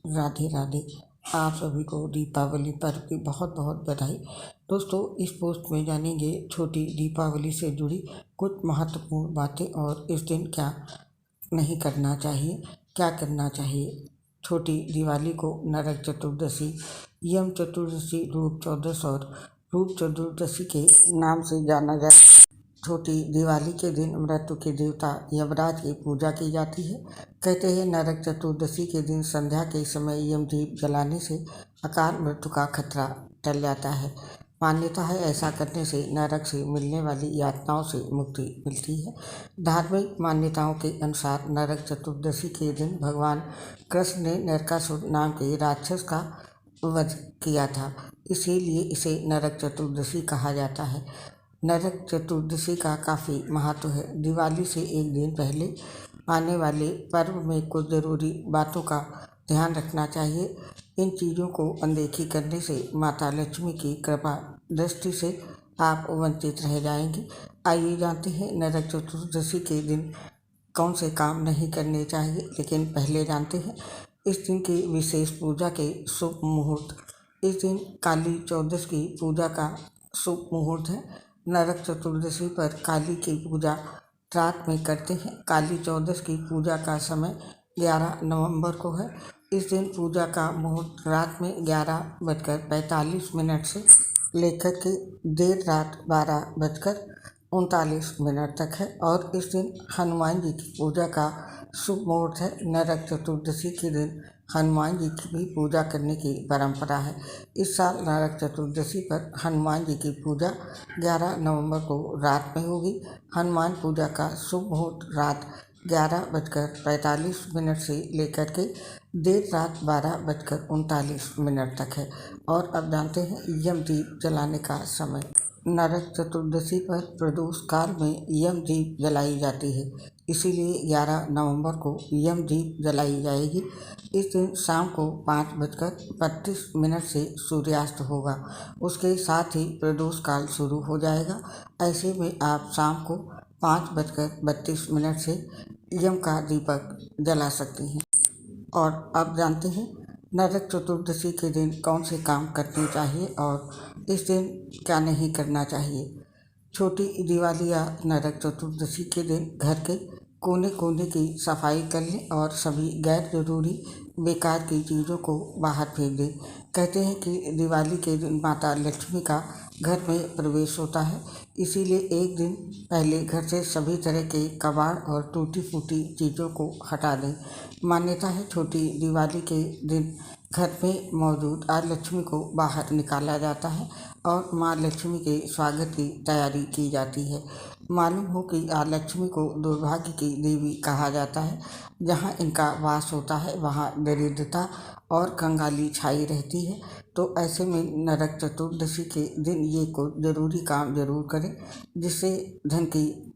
राधे राधे। आप सभी को दीपावली पर्व की बहुत बहुत बधाई। दोस्तों, इस पोस्ट में जानेंगे छोटी दीपावली से जुड़ी कुछ महत्वपूर्ण बातें और इस दिन क्या नहीं करना चाहिए, क्या करना चाहिए। छोटी दिवाली को नरक चतुर्दशी, यम चतुर्दशी, रूप चौदस और रूप चतुर्दशी के नाम से जाना जाता है। छोटी दिवाली के दिन मृत्यु के देवता यमराज की पूजा की जाती है। कहते हैं नरक चतुर्दशी के दिन संध्या के समय यम दीप जलाने से अकाल मृत्यु का खतरा टल जाता है। मान्यता है ऐसा करने से नरक से मिलने वाली यातनाओं से मुक्ति मिलती है। धार्मिक मान्यताओं के अनुसार नरक चतुर्दशी के दिन भगवान कृष्ण ने नरकासुर नाम के राक्षस का वध किया था, इसीलिए इसे नरक चतुर्दशी कहा जाता है। नरक चतुर्दशी का काफ़ी महत्व है। दिवाली से एक दिन पहले आने वाले पर्व में कुछ ज़रूरी बातों का ध्यान रखना चाहिए। इन चीज़ों को अनदेखी करने से माता लक्ष्मी की कृपा दृष्टि से आप वंचित रह जाएंगे। आइए जानते हैं नरक चतुर्दशी के दिन कौन से काम नहीं करने चाहिए। लेकिन पहले जानते हैं इस दिन की विशेष पूजा के शुभ मुहूर्त। इस दिन काली चौदस की पूजा का शुभ मुहूर्त है। नरक चतुर्दशी पर काली की पूजा रात में करते हैं। काली चौदस की पूजा का समय 11 नवंबर को है। इस दिन पूजा का मुहूर्त रात में 11:45 से लेकर के देर रात 12:39 तक है। और इस दिन हनुमान जी की पूजा का शुभ मुहूर्त है। नरक चतुर्दशी के दिन हनुमान जी की भी पूजा करने की परंपरा है। इस साल नरक चतुर्दशी पर हनुमान जी की पूजा 11 नवंबर को रात में होगी। हनुमान पूजा का शुभ मुहूर्त रात 11:45 से लेकर के देर रात 12:39 तक है। और अब जानते हैं यम दीप जलाने का समय। नरक चतुर्दशी पर प्रदोष काल में यम दीप जलाई जाती है, इसीलिए 11 नवंबर को यम दीप जलाई जाएगी। इस दिन शाम को 5:32 से सूर्यास्त होगा। उसके साथ ही प्रदोष काल शुरू हो जाएगा। ऐसे में आप शाम को 5:32 से यम का दीपक जला सकती हैं। और अब जानते हैं नरक चतुर्दशी के दिन कौन से काम करने चाहिए और इस दिन क्या नहीं करना चाहिए। छोटी दिवाली या नरक चतुर्दशी के दिन घर के कोने कोने की सफाई कर लें और सभी गैर जरूरी बेकार की चीज़ों को बाहर फेंक दें। कहते हैं कि दिवाली के दिन माता लक्ष्मी का घर में प्रवेश होता है, इसीलिए एक दिन पहले घर से सभी तरह के कबाड़ और टूटी फूटी चीज़ों को हटा दें। मान्यता है छोटी दिवाली के दिन घर में मौजूद लक्ष्मी को बाहर निकाला जाता है और माँ लक्ष्मी के स्वागत की तैयारी की जाती है। मालूम हो कि लक्ष्मी को दुर्भाग्य की देवी कहा जाता है। जहाँ इनका वास होता है वहाँ दरिद्रता और कंगाली छाई रहती है। तो ऐसे में नरक चतुर्दशी के दिन ये कुछ ज़रूरी काम जरूर करें, जिससे धन की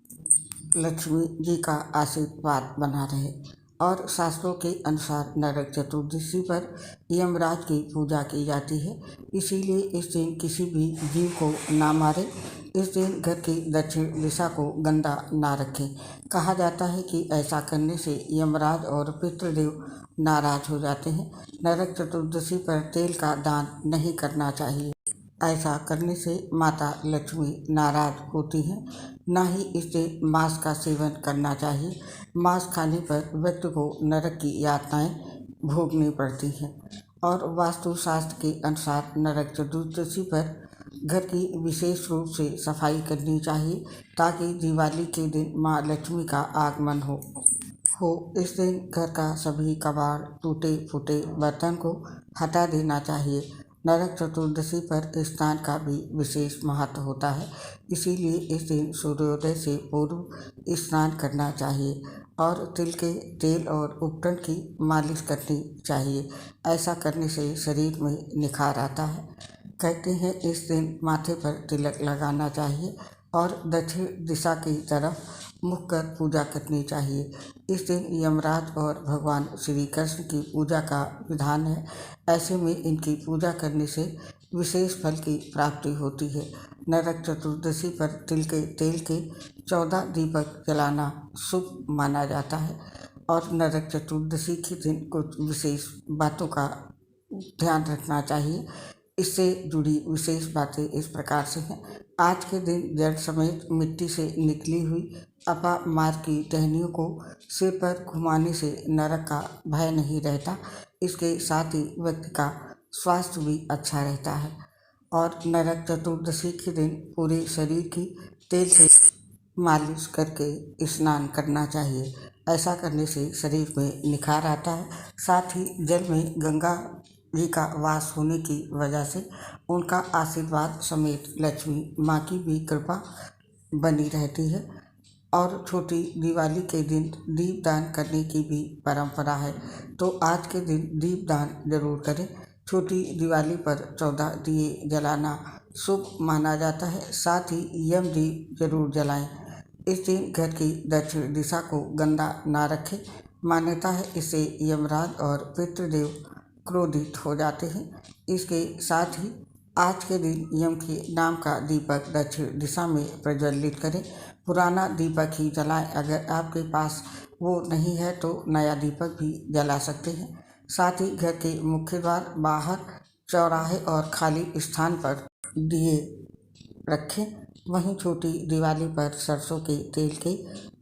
लक्ष्मी जी का आशीर्वाद बना रहे। और शास्त्रों के अनुसार नरक चतुर्दशी पर यमराज की पूजा की जाती है, इसीलिए इस दिन किसी भी जीव को ना मारें। इस दिन घर की दक्षिण दिशा को गंदा ना रखें। कहा जाता है कि ऐसा करने से यमराज और पितृदेव नाराज हो जाते हैं। नरक चतुर्दशी पर तेल का दान नहीं करना चाहिए। ऐसा करने से माता लक्ष्मी नाराज होती हैं। ना ही इस दिन मांस का सेवन करना चाहिए। मांस खाने पर व्यक्ति को नरक की यातनाएं भोगनी पड़ती हैं। और वास्तुशास्त्र के अनुसार नरक चतुर्दशी पर घर की विशेष रूप से सफाई करनी चाहिए, ताकि दिवाली के दिन माँ लक्ष्मी का आगमन हो। इस दिन घर का सभी कबाड़, टूटे फूटे बर्तन को हटा देना चाहिए। नरक चतुर्दशी पर स्नान का भी विशेष महत्व होता है, इसीलिए इस दिन सूर्योदय से पूर्व स्नान करना चाहिए और तिल के तेल और उपटन की मालिश करनी चाहिए। ऐसा करने से शरीर में निखार आता है। कहते हैं इस दिन माथे पर तिलक लगाना चाहिए और दक्षिण दिशा की तरफ मुख कर पूजा करनी चाहिए। इस दिन यमराज और भगवान श्री कृष्ण की पूजा का विधान है। ऐसे में इनकी पूजा करने से विशेष फल की प्राप्ति होती है। नरक चतुर्दशी पर तिल के तेल के 14 दीपक जलाना शुभ माना जाता है। और नरक चतुर्दशी के दिन कुछ विशेष बातों का ध्यान रखना चाहिए। इससे जुड़ी विशेष बातें इस प्रकार से हैं। आज के दिन जड़ समेत मिट्टी से निकली हुई अपामार की टहनियों को सिर पर घुमाने से नरक का भय नहीं रहता। इसके साथ ही व्यक्ति का स्वास्थ्य भी अच्छा रहता है। और नरक चतुर्दशी के दिन पूरे शरीर की तेल से मालिश करके स्नान करना चाहिए। ऐसा करने से शरीर में निखार आता है। साथ ही जल में गंगा जी का वास होने की वजह से उनका आशीर्वाद समेत लक्ष्मी माँ की भी कृपा बनी रहती है। और छोटी दिवाली के दिन दीपदान करने की भी परंपरा है, तो आज के दिन दीपदान जरूर करें। छोटी दिवाली पर 14 दिए जलाना शुभ माना जाता है। साथ ही यम दीप जरूर जलाएं। इस दिन घर की दक्षिण दिशा को गंदा ना रखें। मान्यता है इससे यमराज और पितृदेव क्रोधित हो जाते हैं। इसके साथ ही आज के दिन यम के नाम का दीपक दक्षिण दिशा में प्रज्वलित करें। पुराना दीपक ही जलाएं। अगर आपके पास वो नहीं है तो नया दीपक भी जला सकते हैं। साथ ही घर के मुख्य द्वार, बाहर, चौराहे और खाली स्थान पर दिए रखें। वहीं छोटी दिवाली पर सरसों के तेल के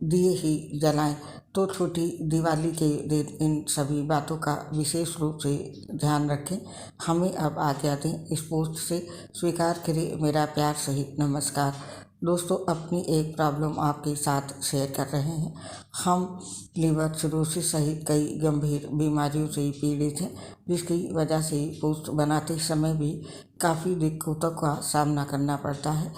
दिए ही जलाएं। तो छोटी दिवाली के दिन इन सभी बातों का विशेष रूप से ध्यान रखें। हमें अब आज्ञा दें। इस पोस्ट से स्वीकार करें मेरा प्यार सहित नमस्कार। दोस्तों, अपनी एक प्रॉब्लम आपके साथ शेयर कर रहे हैं। हम लीवर सिरोसिस सहित कई गंभीर बीमारियों से पीड़ित हैं, जिसकी वजह से पोस्ट बनाते समय भी काफ़ी दिक्कतों का सामना करना पड़ता है।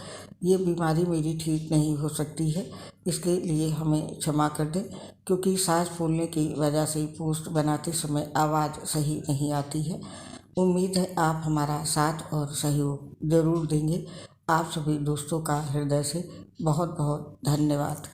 ये बीमारी मेरी ठीक नहीं हो सकती है, इसके लिए हमें क्षमा कर दें, क्योंकि सांस फूलने की वजह से पोस्ट बनाते समय आवाज़ सही नहीं आती है। उम्मीद है आप हमारा साथ और सहयोग ज़रूर देंगे। आप सभी दोस्तों का हृदय से बहुत बहुत धन्यवाद।